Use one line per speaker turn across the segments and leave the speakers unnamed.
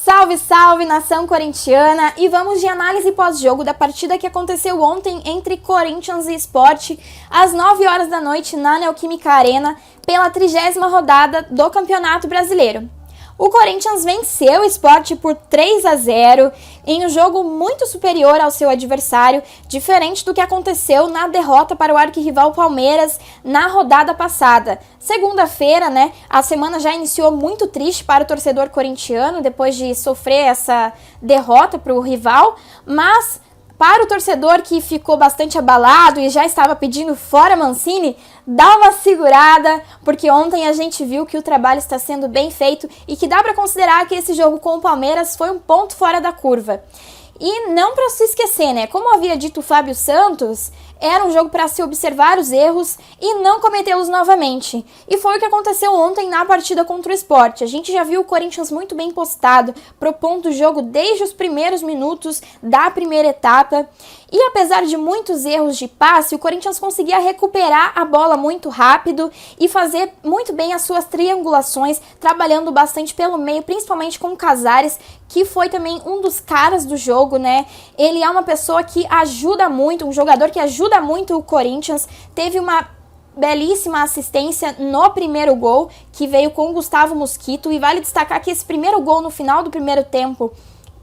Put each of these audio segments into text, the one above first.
Salve, salve, nação corintiana! E vamos de análise pós-jogo da partida que aconteceu ontem entre Corinthians e Sport, às 9 horas da noite na Neoquímica Arena, pela 30ª rodada do Campeonato Brasileiro. O Corinthians venceu o Sport por 3-0 em um jogo muito superior ao seu adversário, diferente do que aconteceu na derrota para o arquirrival Palmeiras na rodada passada. Segunda-feira, a semana já iniciou muito triste para o torcedor corintiano, depois de sofrer essa derrota para o rival, mas para o torcedor que ficou bastante abalado e já estava pedindo fora Mancini, dá uma segurada, porque ontem a gente viu que o trabalho está sendo bem feito e que dá para considerar que esse jogo com o Palmeiras foi um ponto fora da curva. E não para se esquecer, como havia dito o Fábio Santos, era um jogo para se observar os erros e não cometê-los novamente. E foi o que aconteceu ontem na partida contra o Sport. A gente já viu o Corinthians muito bem postado, propondo o jogo desde os primeiros minutos da primeira etapa. E apesar de muitos erros de passe, o Corinthians conseguia recuperar a bola muito rápido e fazer muito bem as suas triangulações, trabalhando bastante pelo meio, principalmente com o Casares, que foi também um dos caras do jogo, Ele é uma pessoa que ajuda muito, um jogador que ajuda muito o Corinthians. Teve uma belíssima assistência no primeiro gol, que veio com o Gustavo Mosquito, e vale destacar que esse primeiro gol no final do primeiro tempo,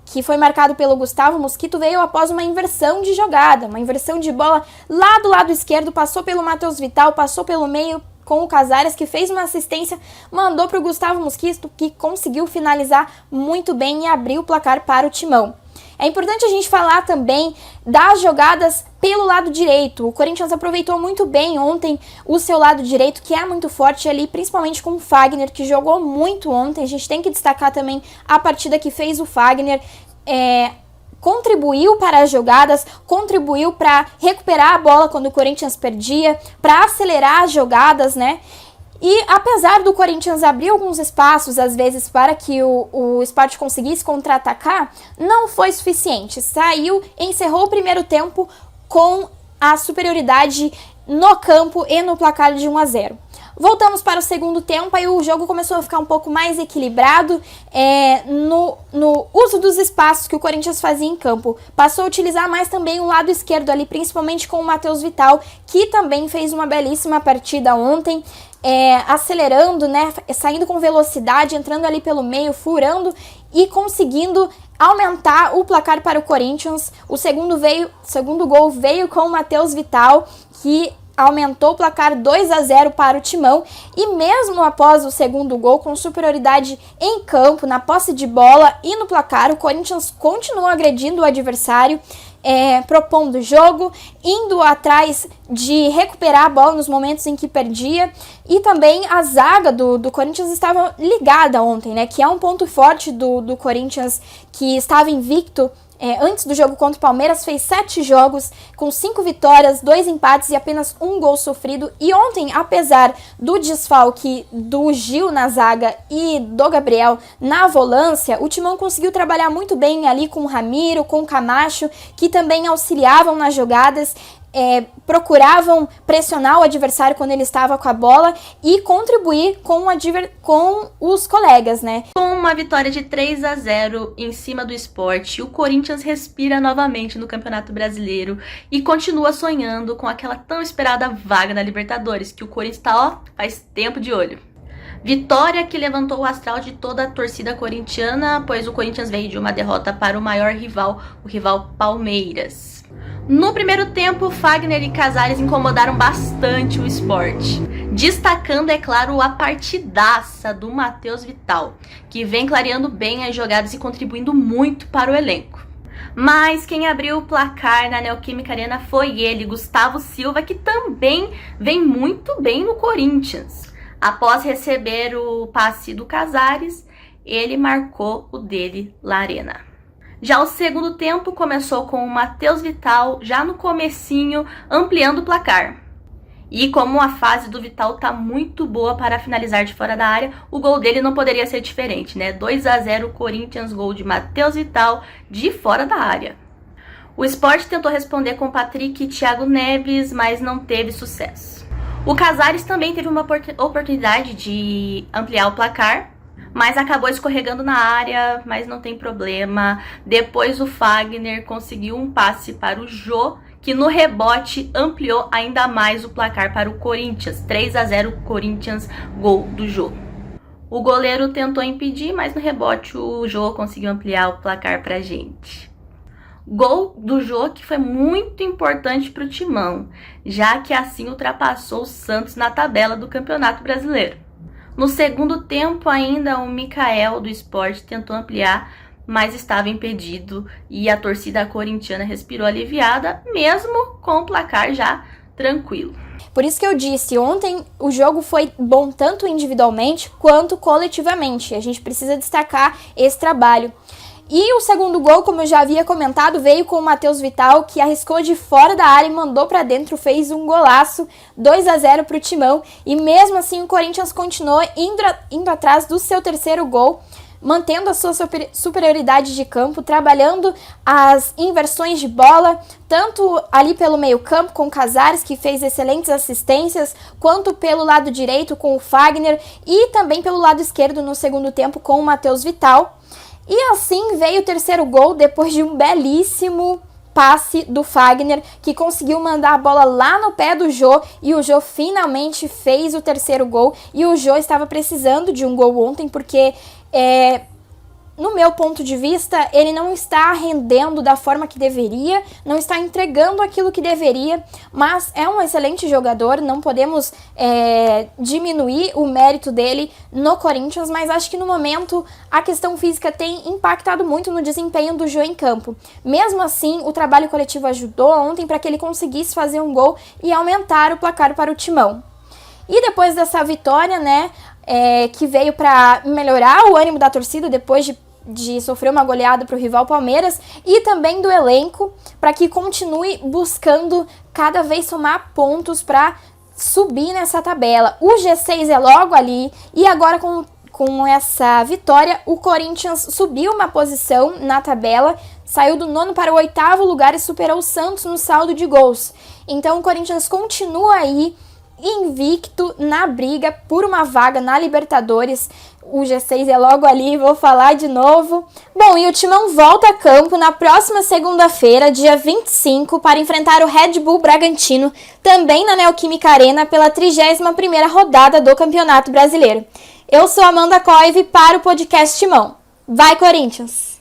que foi marcado pelo Gustavo Mosquito, veio após uma inversão de jogada, uma inversão de bola lá do lado esquerdo, passou pelo Matheus Vital, passou pelo meio com o Casares, que fez uma assistência, mandou para o Gustavo Mosquito, que conseguiu finalizar muito bem e abrir o placar para o Timão. É importante a gente falar também das jogadas pelo lado direito. O Corinthians aproveitou muito bem ontem o seu lado direito, que é muito forte ali, principalmente com o Fagner, que jogou muito ontem. A gente tem que destacar também a partida que fez o Fagner. Contribuiu para as jogadas, contribuiu para recuperar a bola quando o Corinthians perdia, para acelerar as jogadas, E apesar do Corinthians abrir alguns espaços, às vezes, para que o Sport conseguisse contra-atacar, não foi suficiente. Encerrou o primeiro tempo com a superioridade no campo e no placar de 1-0. Voltamos para o segundo tempo, aí o jogo começou a ficar um pouco mais equilibrado no uso dos espaços que o Corinthians fazia em campo. Passou a utilizar mais também o lado esquerdo ali, principalmente com o Matheus Vital, que também fez uma belíssima partida ontem, acelerando, saindo com velocidade, entrando ali pelo meio, furando e conseguindo aumentar o placar para o Corinthians. O segundo gol veio com o Matheus Vital, que aumentou o placar 2-0 para o Timão, e mesmo após o segundo gol, com superioridade em campo, na posse de bola e no placar, o Corinthians continuou agredindo o adversário, propondo o jogo, indo atrás de recuperar a bola nos momentos em que perdia, e também a zaga do Corinthians estava ligada ontem, que é um ponto forte do Corinthians, que estava invicto antes do jogo contra o Palmeiras, fez 7 jogos, com 5 vitórias, 2 empates e apenas 1 gol sofrido. E ontem, apesar do desfalque do Gil na zaga e do Gabriel na volância, o Timão conseguiu trabalhar muito bem ali com o Ramiro, com o Camacho, que também auxiliavam nas jogadas, procuravam pressionar o adversário quando ele estava com a bola e contribuir com os colegas,
Com uma vitória de 3-0 em cima do Sport, o Corinthians respira novamente no Campeonato Brasileiro e continua sonhando com aquela tão esperada vaga na Libertadores, que o Corinthians tá, faz tempo de olho. Vitória que levantou o astral de toda a torcida corintiana, pois o Corinthians veio de uma derrota para o maior rival, o rival Palmeiras. No primeiro tempo, Fagner e Casares incomodaram bastante o Sport, destacando, é claro, a partidaça do Matheus Vital, que vem clareando bem as jogadas e contribuindo muito para o elenco. Mas quem abriu o placar na Neoquímica Arena foi ele, Gustavo Silva, que também vem muito bem no Corinthians. Após receber o passe do Casares, ele marcou o dele na arena. Já o segundo tempo começou com o Matheus Vital, já no comecinho, ampliando o placar. E como a fase do Vital tá muito boa para finalizar de fora da área, o gol dele não poderia ser diferente, 2-0 Corinthians, gol de Matheus Vital de fora da área. O Sport tentou responder com Patrick e Thiago Neves, mas não teve sucesso. O Casares também teve uma oportunidade de ampliar o placar, mas acabou escorregando na área, mas não tem problema. Depois o Fagner conseguiu um passe para o Jô, que no rebote ampliou ainda mais o placar para o Corinthians. 3-0 Corinthians, gol do Jô. O goleiro tentou impedir, mas no rebote o Jô conseguiu ampliar o placar pra gente. Gol do Jô que foi muito importante para o Timão, já que assim ultrapassou o Santos na tabela do Campeonato Brasileiro. No segundo tempo ainda o Mikael do Sport tentou ampliar, mas estava impedido e a torcida corintiana respirou aliviada, mesmo com o placar já tranquilo.
Por isso que eu disse, ontem o jogo foi bom tanto individualmente quanto coletivamente. A gente precisa destacar esse trabalho. E o segundo gol, como eu já havia comentado, veio com o Matheus Vital, que arriscou de fora da área e mandou para dentro, fez um golaço, 2-0 para o Timão. E mesmo assim o Corinthians continuou indo atrás do seu terceiro gol, mantendo a sua superioridade de campo, trabalhando as inversões de bola, tanto ali pelo meio campo com o Casares, que fez excelentes assistências, quanto pelo lado direito com o Fagner e também pelo lado esquerdo no segundo tempo com o Matheus Vital. E assim veio o terceiro gol depois de um belíssimo passe do Fagner, que conseguiu mandar a bola lá no pé do Jô, e o Jô finalmente fez o terceiro gol. E o Jô estava precisando de um gol ontem, porque no meu ponto de vista, ele não está rendendo da forma que deveria, não está entregando aquilo que deveria, mas é um excelente jogador, não podemos diminuir o mérito dele no Corinthians, mas acho que no momento a questão física tem impactado muito no desempenho do Jô em campo. Mesmo assim, o trabalho coletivo ajudou ontem para que ele conseguisse fazer um gol e aumentar o placar para o Timão. E depois dessa vitória, que veio para melhorar o ânimo da torcida depois de sofrer uma goleada para o rival Palmeiras, e também do elenco, para que continue buscando cada vez somar pontos para subir nessa tabela. O G6 é logo ali, e agora com essa vitória, o Corinthians subiu uma posição na tabela, saiu do 9º para o 8º lugar e superou o Santos no saldo de gols. Então o Corinthians continua aí invicto na briga por uma vaga na Libertadores. O G6 é logo ali, vou falar de novo. Bom, e o Timão volta a campo na próxima segunda-feira, dia 25, para enfrentar o Red Bull Bragantino, também na Neoquímica Arena, pela 31ª rodada do Campeonato Brasileiro. Eu sou Amanda Coive para o podcast Timão. Vai, Corinthians!